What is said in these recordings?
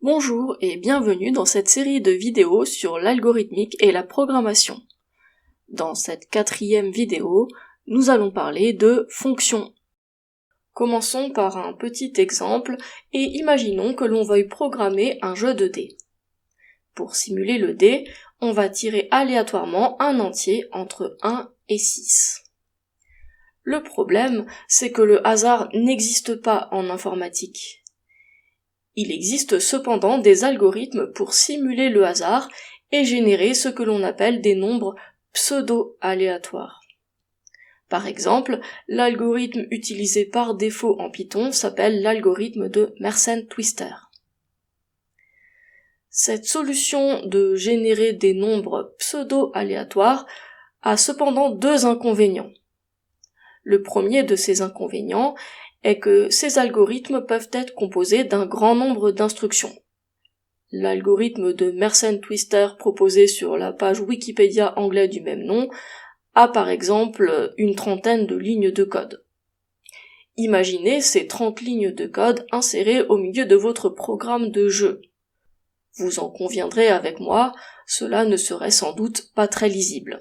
Bonjour et bienvenue dans cette série de vidéos sur l'algorithmique et la programmation. Dans cette 4e vidéo, nous allons parler de fonctions. Commençons par un petit exemple et imaginons que l'on veuille programmer un jeu de dés. Pour simuler le dé, on va tirer aléatoirement un entier entre 1 et 6. Le problème, c'est que le hasard n'existe pas en informatique. Il existe cependant des algorithmes pour simuler le hasard et générer ce que l'on appelle des nombres pseudo-aléatoires. Par exemple, l'algorithme utilisé par défaut en Python s'appelle l'algorithme de Mersenne-Twister. Cette solution de générer des nombres pseudo-aléatoires a cependant deux inconvénients. Le premier de ces inconvénients est que ces algorithmes peuvent être composés d'un grand nombre d'instructions. L'algorithme de Mersenne-Twister proposé sur la page Wikipédia anglais du même nom a par exemple une trentaine de lignes de code. Imaginez ces 30 lignes de code insérées au milieu de votre programme de jeu. Vous en conviendrez avec moi, cela ne serait sans doute pas très lisible.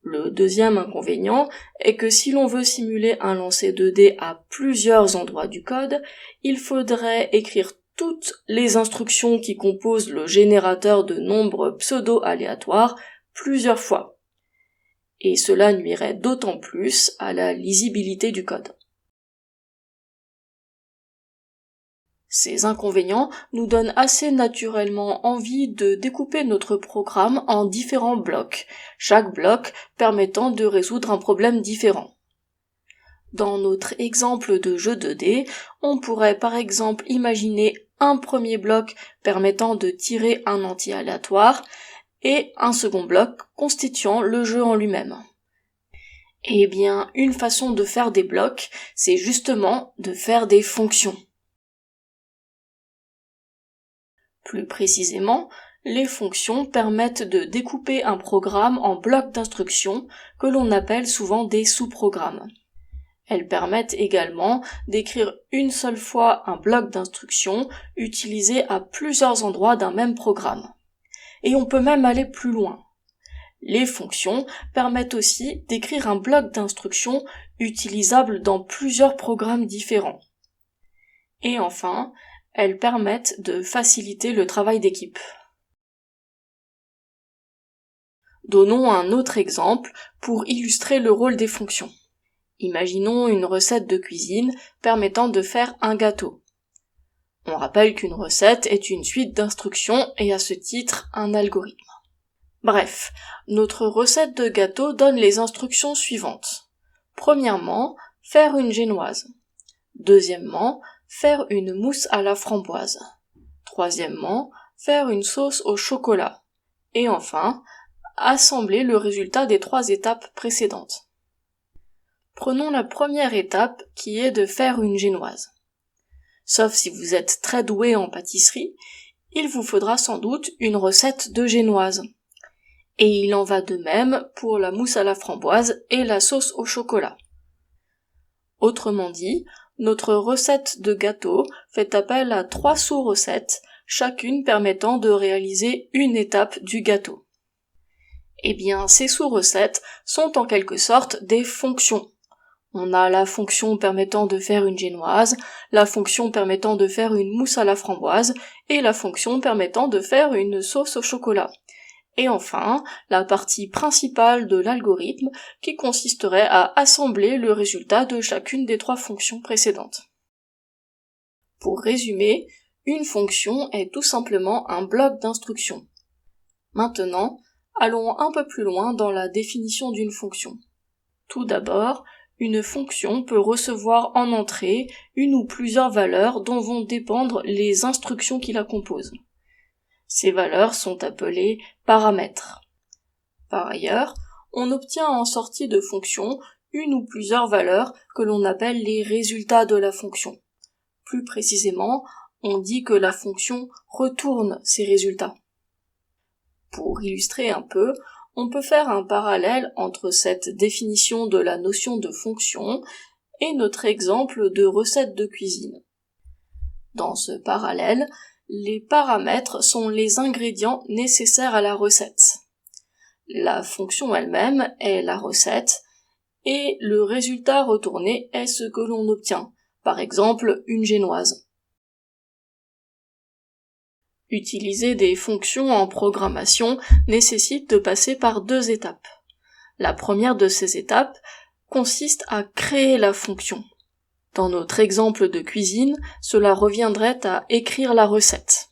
Le deuxième inconvénient est que si l'on veut simuler un lancer de dés à plusieurs endroits du code, il faudrait écrire toutes les instructions qui composent le générateur de nombres pseudo-aléatoires plusieurs fois. Et cela nuirait d'autant plus à la lisibilité du code. Ces inconvénients nous donnent assez naturellement envie de découper notre programme en différents blocs, chaque bloc permettant de résoudre un problème différent. Dans notre exemple de jeu de dés, on pourrait par exemple imaginer un premier bloc permettant de tirer un entier aléatoire et un second bloc constituant le jeu en lui-même. Eh bien, une façon de faire des blocs, c'est justement de faire des fonctions. Plus précisément, les fonctions permettent de découper un programme en blocs d'instructions que l'on appelle souvent des sous-programmes. Elles permettent également d'écrire une seule fois un bloc d'instructions utilisé à plusieurs endroits d'un même programme. Et on peut même aller plus loin. Les fonctions permettent aussi d'écrire un bloc d'instructions utilisable dans plusieurs programmes différents. Et enfin, elles permettent de faciliter le travail d'équipe. Donnons un autre exemple pour illustrer le rôle des fonctions. Imaginons une recette de cuisine permettant de faire un gâteau. On rappelle qu'une recette est une suite d'instructions et à ce titre un algorithme. Bref, notre recette de gâteau donne les instructions suivantes. Premièrement, faire une génoise. Deuxièmement, faire une mousse à la framboise. Troisièmement, faire une sauce au chocolat. Et enfin, assembler le résultat des 3 étapes précédentes. Prenons la première étape qui est de faire une génoise. Sauf si vous êtes très doué en pâtisserie, il vous faudra sans doute une recette de génoise. Et il en va de même pour la mousse à la framboise et la sauce au chocolat. Autrement dit, notre recette de gâteau fait appel à 3 sous-recettes, chacune permettant de réaliser une étape du gâteau. Eh bien, ces sous-recettes sont en quelque sorte des fonctions. On a la fonction permettant de faire une génoise, la fonction permettant de faire une mousse à la framboise, et la fonction permettant de faire une sauce au chocolat. Et enfin, la partie principale de l'algorithme qui consisterait à assembler le résultat de chacune des 3 fonctions précédentes. Pour résumer, une fonction est tout simplement un bloc d'instructions. Maintenant, allons un peu plus loin dans la définition d'une fonction. Tout d'abord, une fonction peut recevoir en entrée une ou plusieurs valeurs dont vont dépendre les instructions qui la composent. Ces valeurs sont appelées paramètres. Par ailleurs, on obtient en sortie de fonction une ou plusieurs valeurs que l'on appelle les résultats de la fonction. Plus précisément, on dit que la fonction retourne ces résultats. Pour illustrer un peu, on peut faire un parallèle entre cette définition de la notion de fonction et notre exemple de recette de cuisine. Dans ce parallèle, les paramètres sont les ingrédients nécessaires à la recette. La fonction elle-même est la recette, et le résultat retourné est ce que l'on obtient, par exemple une génoise. Utiliser des fonctions en programmation nécessite de passer par 2 étapes. La première de ces étapes consiste à créer la fonction. Dans notre exemple de cuisine, cela reviendrait à écrire la recette.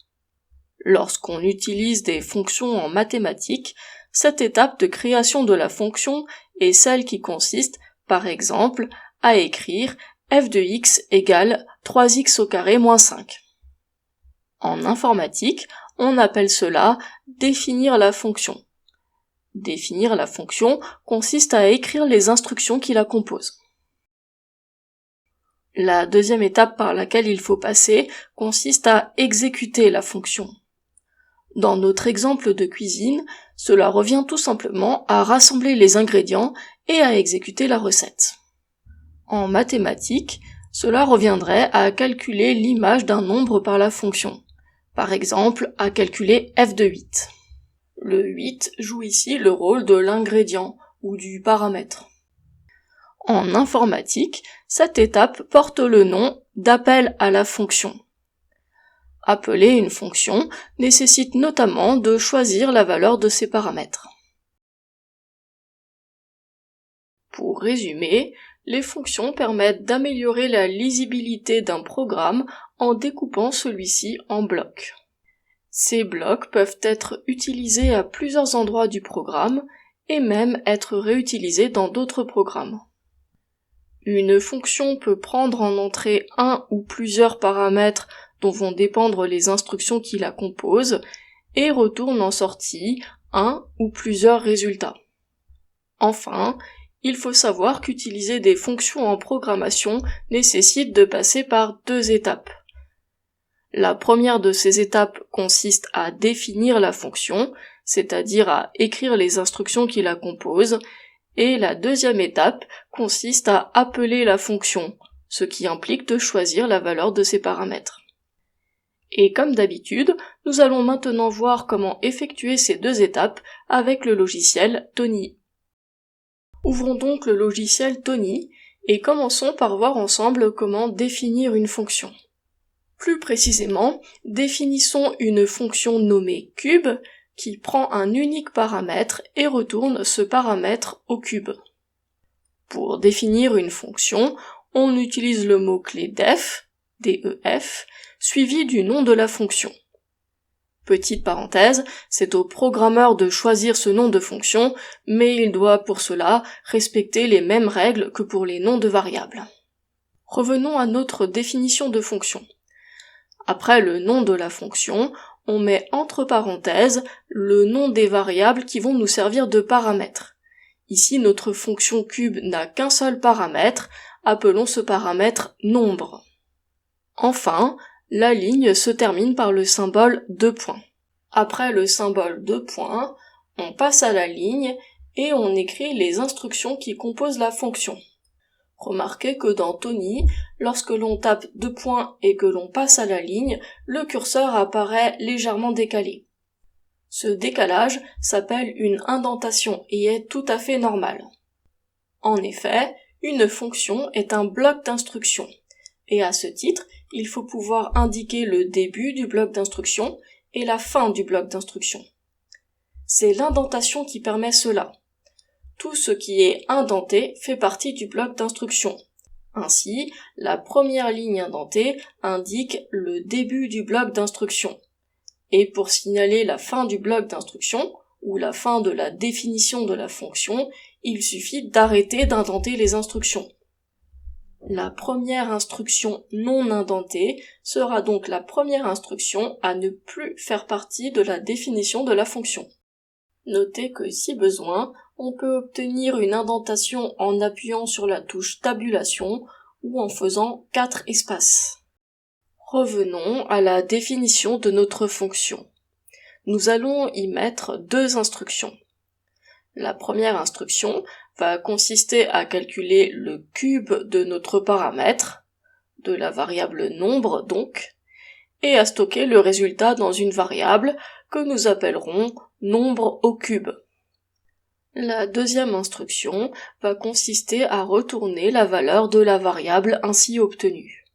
Lorsqu'on utilise des fonctions en mathématiques, cette étape de création de la fonction est celle qui consiste, par exemple, à écrire f de x égale 3x au carré moins 5. En informatique, on appelle cela définir la fonction. Définir la fonction consiste à écrire les instructions qui la composent. La deuxième étape par laquelle il faut passer consiste à exécuter la fonction. Dans notre exemple de cuisine, cela revient tout simplement à rassembler les ingrédients et à exécuter la recette. En mathématiques, cela reviendrait à calculer l'image d'un nombre par la fonction. Par exemple, à calculer f de 8. Le 8 joue ici le rôle de l'ingrédient ou du paramètre. En informatique, cette étape porte le nom d'appel à la fonction. Appeler une fonction nécessite notamment de choisir la valeur de ses paramètres. Pour résumer, les fonctions permettent d'améliorer la lisibilité d'un programme en découpant celui-ci en blocs. Ces blocs peuvent être utilisés à plusieurs endroits du programme et même être réutilisés dans d'autres programmes. Une fonction peut prendre en entrée un ou plusieurs paramètres dont vont dépendre les instructions qui la composent et retourne en sortie un ou plusieurs résultats. Enfin, il faut savoir qu'utiliser des fonctions en programmation nécessite de passer par 2 étapes. La première de ces étapes consiste à définir la fonction, c'est-à-dire à écrire les instructions qui la composent, et la deuxième étape consiste à appeler la fonction, ce qui implique de choisir la valeur de ses paramètres. Et comme d'habitude, nous allons maintenant voir comment effectuer ces 2 étapes avec le logiciel Tony. Ouvrons donc le logiciel Tony et commençons par voir ensemble comment définir une fonction. Plus précisément, définissons une fonction nommée cube qui prend un unique paramètre et retourne ce paramètre au cube. Pour définir une fonction, on utilise le mot-clé def, def, suivi du nom de la fonction. Petite parenthèse, c'est au programmeur de choisir ce nom de fonction, mais il doit pour cela respecter les mêmes règles que pour les noms de variables. Revenons à notre définition de fonction. Après le nom de la fonction, on met entre parenthèses le nom des variables qui vont nous servir de paramètres. Ici, notre fonction cube n'a qu'un seul paramètre, appelons ce paramètre nombre. Enfin, la ligne se termine par le symbole 2 points. Après le symbole 2 points, on passe à la ligne et on écrit les instructions qui composent la fonction. Remarquez que dans Tony, lorsque l'on tape 2 points et que l'on passe à la ligne, le curseur apparaît légèrement décalé. Ce décalage s'appelle une indentation et est tout à fait normal. En effet, une fonction est un bloc d'instruction, et à ce titre, il faut pouvoir indiquer le début du bloc d'instruction et la fin du bloc d'instruction. C'est l'indentation qui permet cela. Tout ce qui est indenté fait partie du bloc d'instruction. Ainsi, la première ligne indentée indique le début du bloc d'instruction. Et pour signaler la fin du bloc d'instruction, ou la fin de la définition de la fonction, il suffit d'arrêter d'indenter les instructions. La première instruction non indentée sera donc la première instruction à ne plus faire partie de la définition de la fonction. Notez que si besoin, on peut obtenir une indentation en appuyant sur la touche tabulation ou en faisant 4 espaces. Revenons à la définition de notre fonction. Nous allons y mettre 2 instructions. La première instruction va consister à calculer le cube de notre paramètre, de la variable nombre donc, et à stocker le résultat dans une variable que nous appellerons nombre au cube. La deuxième instruction va consister à retourner la valeur de la variable ainsi obtenue.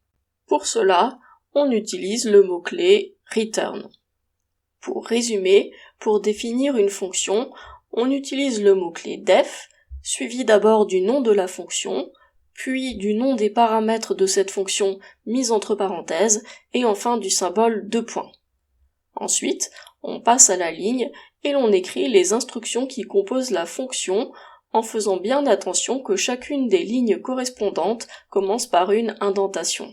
Pour cela, on utilise le mot-clé return. Pour résumer, pour définir une fonction, on utilise le mot-clé def, suivi d'abord du nom de la fonction, puis du nom des paramètres de cette fonction mis entre parenthèses, et enfin du symbole de point. Ensuite, on passe à la ligne et l'on écrit les instructions qui composent la fonction en faisant bien attention que chacune des lignes correspondantes commence par une indentation.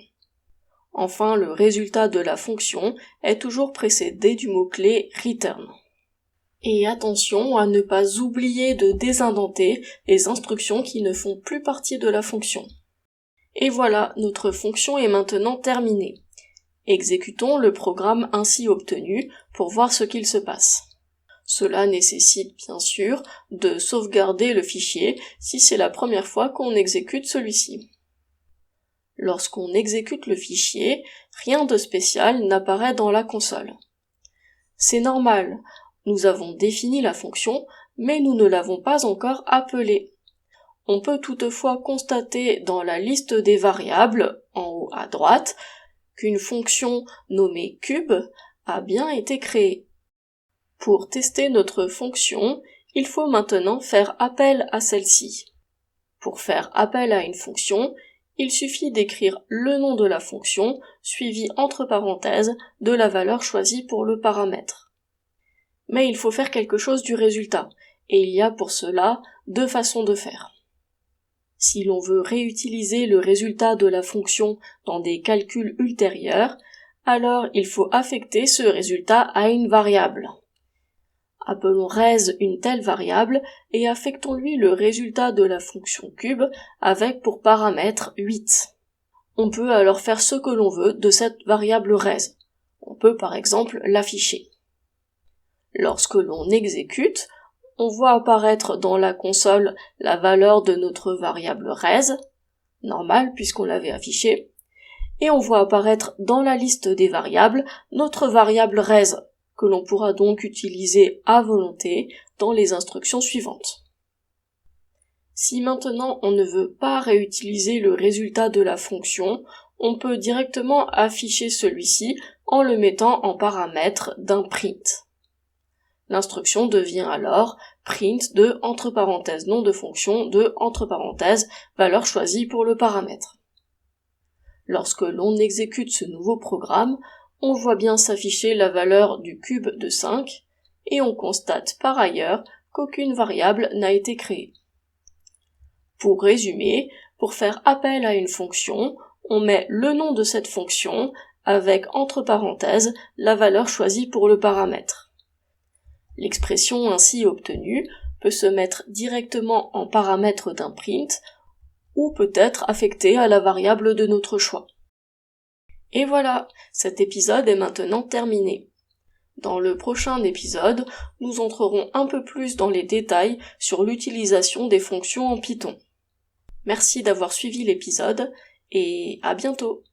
Enfin, le résultat de la fonction est toujours précédé du mot-clé return. Et attention à ne pas oublier de désindenter les instructions qui ne font plus partie de la fonction. Et voilà, notre fonction est maintenant terminée. Exécutons le programme ainsi obtenu pour voir ce qu'il se passe. Cela nécessite bien sûr de sauvegarder le fichier si c'est la première fois qu'on exécute celui-ci. Lorsqu'on exécute le fichier, rien de spécial n'apparaît dans la console. C'est normal, nous avons défini la fonction, mais nous ne l'avons pas encore appelée. On peut toutefois constater dans la liste des variables, en haut à droite, qu'une fonction nommée cube a bien été créée. Pour tester notre fonction, il faut maintenant faire appel à celle-ci. Pour faire appel à une fonction, il suffit d'écrire le nom de la fonction, suivi entre parenthèses de la valeur choisie pour le paramètre. Mais il faut faire quelque chose du résultat, et il y a pour cela deux façons de faire. Si l'on veut réutiliser le résultat de la fonction dans des calculs ultérieurs, alors il faut affecter ce résultat à une variable. Appelons res une telle variable et affectons-lui le résultat de la fonction cube avec pour paramètre 8. On peut alors faire ce que l'on veut de cette variable res. On peut par exemple l'afficher. Lorsque l'on exécute, on voit apparaître dans la console la valeur de notre variable res, normale puisqu'on l'avait affichée, et on voit apparaître dans la liste des variables notre variable res, que l'on pourra donc utiliser à volonté dans les instructions suivantes. Si maintenant on ne veut pas réutiliser le résultat de la fonction, on peut directement afficher celui-ci en le mettant en paramètre d'un print. L'instruction devient alors print de entre parenthèses nom de fonction de entre parenthèses valeur choisie pour le paramètre. Lorsque l'on exécute ce nouveau programme, on voit bien s'afficher la valeur du cube de 5, et on constate par ailleurs qu'aucune variable n'a été créée. Pour résumer, pour faire appel à une fonction, on met le nom de cette fonction avec entre parenthèses la valeur choisie pour le paramètre. L'expression ainsi obtenue peut se mettre directement en paramètre d'un print, ou peut être affectée à la variable de notre choix. Et voilà, cet épisode est maintenant terminé. Dans le prochain épisode, nous entrerons un peu plus dans les détails sur l'utilisation des fonctions en Python. Merci d'avoir suivi l'épisode, et à bientôt!